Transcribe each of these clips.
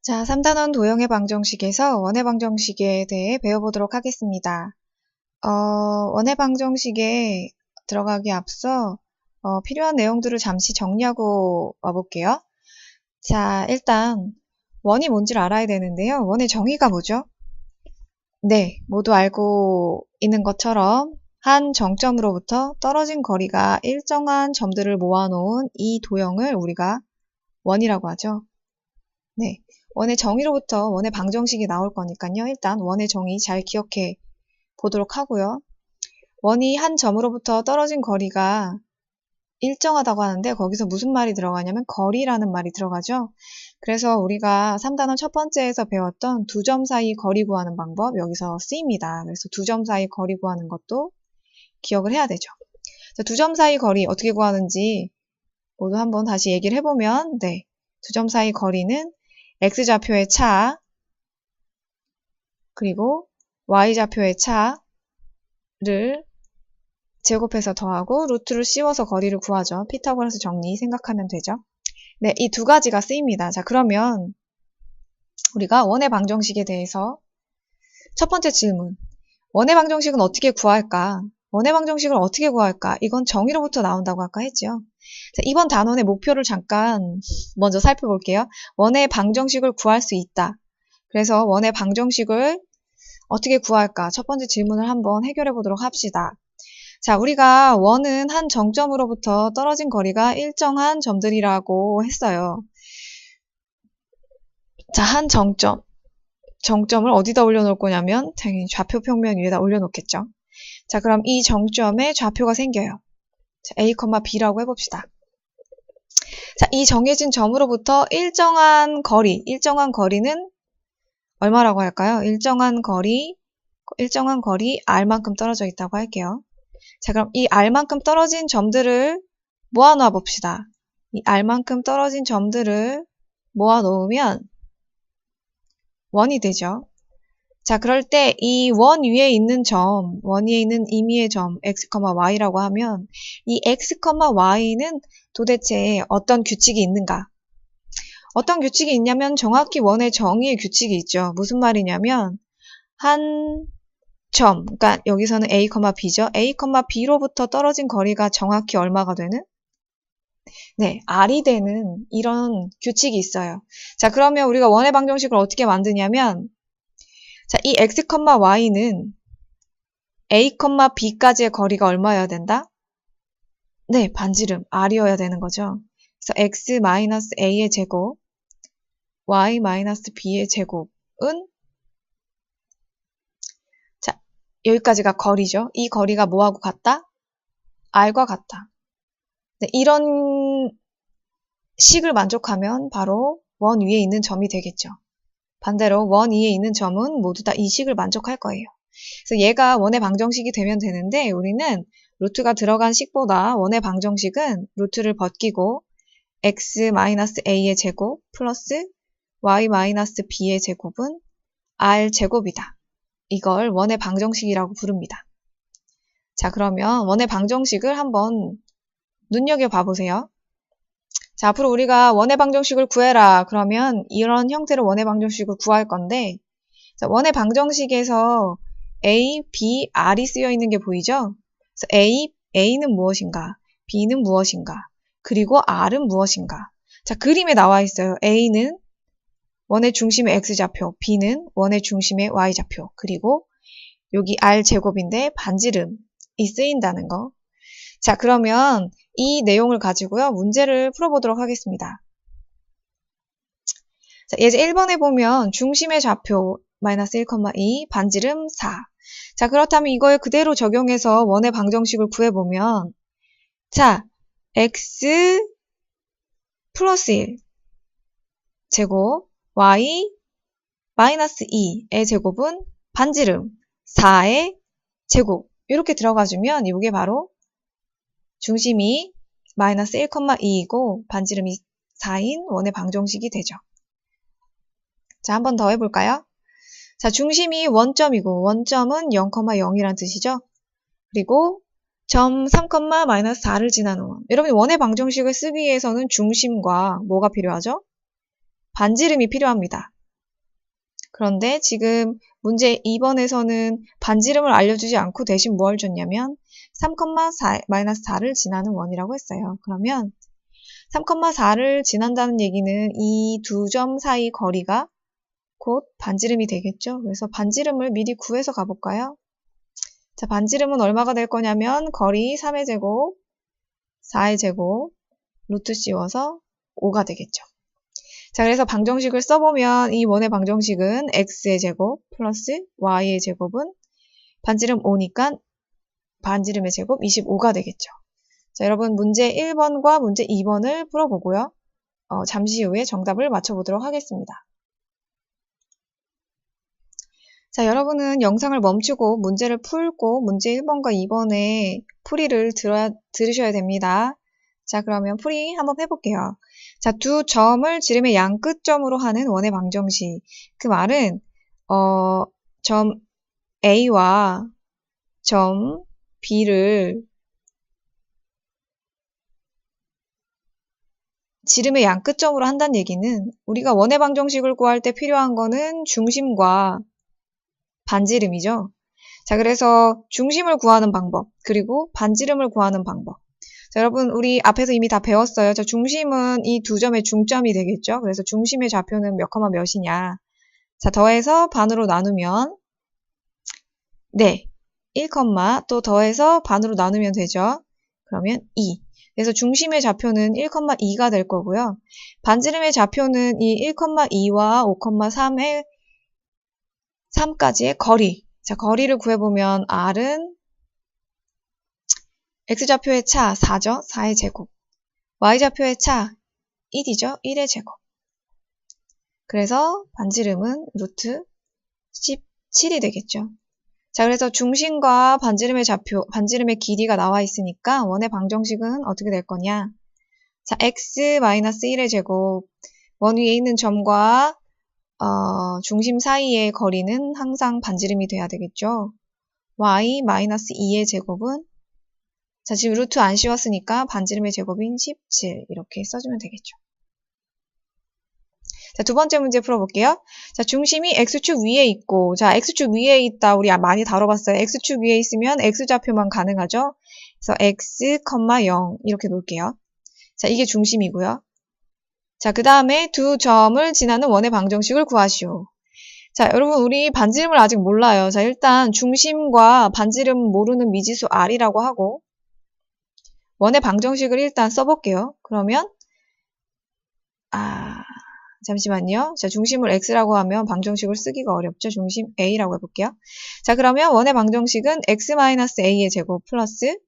자, 3단원 도형의 방정식에서 원의 방정식에 대해 배워보도록 하겠습니다. 원의 방정식에 들어가기 앞서 필요한 내용들을 잠시 정리하고 와볼게요. 자, 일단 원이 뭔지를 알아야 되는데요. 원의 정의가 뭐죠? 네, 모두 알고 있는 것처럼 한 정점으로부터 떨어진 거리가 일정한 점들을 모아놓은 이 도형을 우리가 원이라고 하죠. 네, 원의 정의로부터 원의 방정식이 나올 거니까요. 일단 원의 정의 잘 기억해 보도록 하고요. 원이 한 점으로부터 떨어진 거리가 일정하다고 하는데 거기서 무슨 말이 들어가냐면 거리라는 말이 들어가죠. 그래서 우리가 3단원 첫 번째에서 배웠던 두 점 사이 거리 구하는 방법 여기서 쓰입니다. 그래서 두 점 사이 거리 구하는 것도 기억을 해야 되죠. 두 점 사이 거리 어떻게 구하는지 모두 한번 다시 얘기를 해보면 네, 두 점 사이 거리는 x좌표의 차 그리고 y좌표의 차를 제곱해서 더하고 루트를 씌워서 거리를 구하죠. 피타고라스 정리 생각하면 되죠. 네, 이 두 가지가 쓰입니다. 자, 그러면 우리가 원의 방정식에 대해서 첫 번째 질문. 원의 방정식은 어떻게 구할까? 원의 방정식을 어떻게 구할까? 이건 정의로부터 나온다고 아까 했죠. 자, 이번 단원의 목표를 잠깐 먼저 살펴볼게요. 원의 방정식을 구할 수 있다. 그래서 원의 방정식을 어떻게 구할까? 첫 번째 질문을 한번 해결해 보도록 합시다. 자, 우리가 원은 한 정점으로부터 떨어진 거리가 일정한 점들이라고 했어요. 자, 한 정점을 어디다 올려놓을 거냐면 당연히 좌표 평면 위에다 올려놓겠죠. 자, 그럼 이 정점에 좌표가 생겨요. 자, A, B라고 해봅시다. 자, 이 정해진 점으로부터 일정한 거리는 얼마라고 할까요? 일정한 거리 R만큼 떨어져 있다고 할게요. 자, 그럼 이 R만큼 떨어진 점들을 모아놓아 봅시다. 이 R만큼 떨어진 점들을 모아 놓으면 원이 되죠. 자, 그럴 때 이 원 위에 있는 임의의 점 x, y라고 하면 이 x, y는 도대체 어떤 규칙이 있는가? 어떤 규칙이 있냐면 정확히 원의 정의의 규칙이 있죠. 무슨 말이냐면 한 점, 그러니까 여기서는 a, b죠. a, b로부터 떨어진 거리가 정확히 얼마가 되는? 네, r이 되는 이런 규칙이 있어요. 자, 그러면 우리가 원의 방정식을 어떻게 만드냐면 자, 이 x, y는 a, b까지의 거리가 얼마여야 된다? 네, 반지름 r이어야 되는 거죠. 그래서 x-a의 제곱, y-b의 제곱은 자, 여기까지가 거리죠. 이 거리가 뭐하고 같다? r과 같다. 네, 이런 식을 만족하면 바로 원 위에 있는 점이 되겠죠. 반대로 원 위에 있는 점은 모두 다 이 식을 만족할 거예요. 그래서 얘가 원의 방정식이 되면 되는데 우리는 루트가 들어간 식보다 원의 방정식은 루트를 벗기고 x-a의 제곱 플러스 y-b의 제곱은 r제곱이다. 이걸 원의 방정식이라고 부릅니다. 자, 그러면 원의 방정식을 한번 눈여겨봐 보세요. 자, 앞으로 우리가 원의 방정식을 구해라. 그러면 이런 형태로 원의 방정식을 구할 건데 자, 원의 방정식에서 A, B, R이 쓰여 있는 게 보이죠? 그래서 A는 무엇인가? B는 무엇인가? 그리고 R은 무엇인가? 자, 그림에 나와 있어요. A는 원의 중심의 X좌표, B는 원의 중심의 Y좌표, 그리고 여기 R제곱인데 반지름이 쓰인다는 거. 자, 그러면 이 내용을 가지고요. 문제를 풀어보도록 하겠습니다. 자, 예제 1번에 보면 중심의 좌표 마이너스 1,2, 반지름 4. 자, 그렇다면 이걸 그대로 적용해서 원의 방정식을 구해보면 자, x 플러스 1 제곱 y 마이너스 2의 제곱은 반지름 4의 제곱 이렇게 들어가주면 이게 바로 중심이 마이너스 1,2이고 반지름이 4인 원의 방정식이 되죠. 자, 한 번 더 해볼까요? 자, 중심이 원점이고 원점은 0,0이란 뜻이죠. 그리고 점 3, 마이너스 4를 지나는 원. 여러분 원의 방정식을 쓰기 위해서는 중심과 뭐가 필요하죠? 반지름이 필요합니다. 그런데 지금 문제 2번에서는 반지름을 알려주지 않고 대신 뭘 줬냐면 3,4를 지나는 원이라고 했어요. 그러면 3,4를 지난다는 얘기는 이 두 점 사이 거리가 곧 반지름이 되겠죠. 그래서 반지름을 미리 구해서 가볼까요? 자, 반지름은 얼마가 될 거냐면 거리 3의 제곱, 4의 제곱, 루트 씌워서 5가 되겠죠. 자, 그래서 방정식을 써보면 이 원의 방정식은 x의 제곱 플러스 y의 제곱은 반지름 5니까 반지름의 제곱 25가 되겠죠. 자, 여러분 문제 1번과 문제 2번을 풀어보고요. 잠시 후에 정답을 맞춰보도록 하겠습니다. 자, 여러분은 영상을 멈추고 문제를 풀고 문제 1번과 2번의 풀이를 들으셔야 됩니다. 자, 그러면 풀이 한번 해볼게요. 자, 두 점을 지름의 양 끝점으로 하는 원의 방정식. 그 말은 점 A와 점 B를 지름의 양 끝점으로 한다는 얘기는 우리가 원의 방정식을 구할 때 필요한 거는 중심과 반지름이죠. 자, 그래서 중심을 구하는 방법, 그리고 반지름을 구하는 방법. 자, 여러분 우리 앞에서 이미 다 배웠어요. 자, 중심은 이 두 점의 중점이 되겠죠. 그래서 중심의 좌표는 몇 컴마 몇이냐. 자, 더해서 반으로 나누면 네, 1, 또 더해서 반으로 나누면 되죠. 그러면 2. 그래서 중심의 좌표는 1,2가 될 거고요. 반지름의 좌표는 이 1,2와 5,3의 3까지의 거리. 자, 거리를 구해보면 R은 X좌표의 차 4죠. 4의 제곱. Y좌표의 차 1이죠. 1의 제곱. 그래서 반지름은 루트 17이 되겠죠. 자, 그래서 중심과 반지름의 좌표, 반지름의 길이가 나와 있으니까 원의 방정식은 어떻게 될 거냐. 자, x-1의 제곱. 원 위에 있는 점과 중심 사이의 거리는 항상 반지름이 돼야 되겠죠. y-2의 제곱은 자, 지금 루트 안 씌웠으니까 반지름의 제곱인 17 이렇게 써주면 되겠죠. 자, 두 번째 문제 풀어볼게요. 자, 중심이 x축 위에 있고, 자, x축 위에 있다. 우리 많이 다뤄봤어요. x축 위에 있으면 x좌표만 가능하죠. 그래서 x, 0 이렇게 놓을게요. 자, 이게 중심이고요. 자, 그 다음에 두 점을 지나는 원의 방정식을 구하시오. 자, 여러분 우리 반지름을 아직 몰라요. 자, 일단 중심과 반지름 모르는 미지수 r이라고 하고 원의 방정식을 일단 써볼게요. 그러면 잠시만요. 자, 중심을 x라고 하면 방정식을 쓰기가 어렵죠. 중심 a라고 해볼게요. 자, 그러면 원의 방정식은 x-a의 제곱 플러스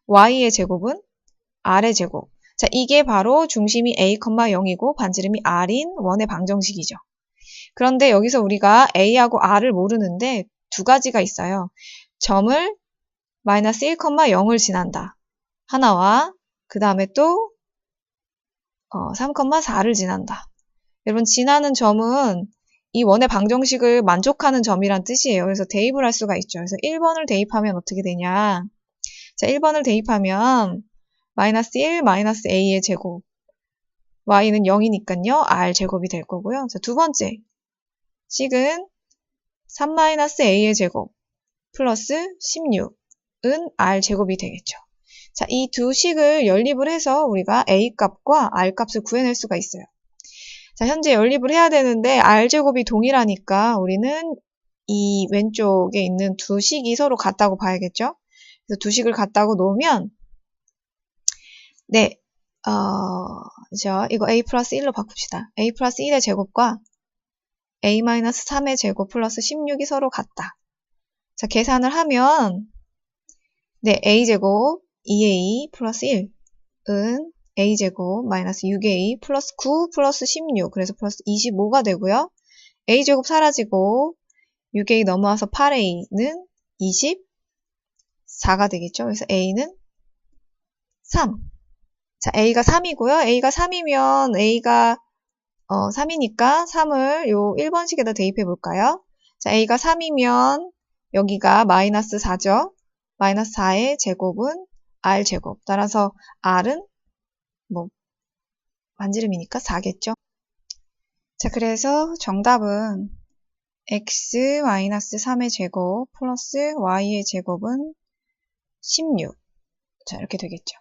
y의 제곱은 r의 제곱. 자, 이게 바로 중심이 a, 0이고 반지름이 r인 원의 방정식이죠. 그런데 여기서 우리가 a하고 r을 모르는데 두 가지가 있어요. 점을 마이너스 1, 0을 지난다. 하나와 그 다음에 또 3,4를 지난다. 여러분 지나는 점은 이 원의 방정식을 만족하는 점이란 뜻이에요. 그래서 대입을 할 수가 있죠. 그래서 1번을 대입하면 어떻게 되냐. 자, 1번을 대입하면 마이너스 1, 마이너스 a의 제곱. y는 0이니까요. r 제곱이 될 거고요. 자, 두 번째. 식은 3 마이너스 a의 제곱 플러스 16은 r 제곱이 되겠죠. 자, 이 두 식을 연립을 해서 우리가 a 값과 r 값을 구해낼 수가 있어요. 자, 현재 연립을 해야 되는데 r제곱이 동일하니까 우리는 이 왼쪽에 있는 두 식이 서로 같다고 봐야겠죠. 그래서 두 식을 같다고 놓으면 네, 이거 a 플러스 1로 바꿉시다. a 플러스 1의 제곱과 a 마이너스 3의 제곱 플러스 16이 서로 같다. 자, 계산을 하면 네, a제곱 2a 플러스 1은 a제곱 마이너스 6a 플러스 9 플러스 16 그래서 플러스 25가 되고요. a제곱 사라지고 6a 넘어와서 8a는 24가 되겠죠. 그래서 a는 3. 자, a가 3이고요. a가 3이면 a가 3이니까 3을 요 1번식에다 대입해 볼까요? 자, a가 3이면 여기가 마이너스 4죠. 마이너스 4의 제곱은 r제곱. 따라서 r은 반지름이니까 4겠죠. 자, 그래서 정답은 x-3의 제곱 플러스 y의 제곱은 16. 자, 이렇게 되겠죠.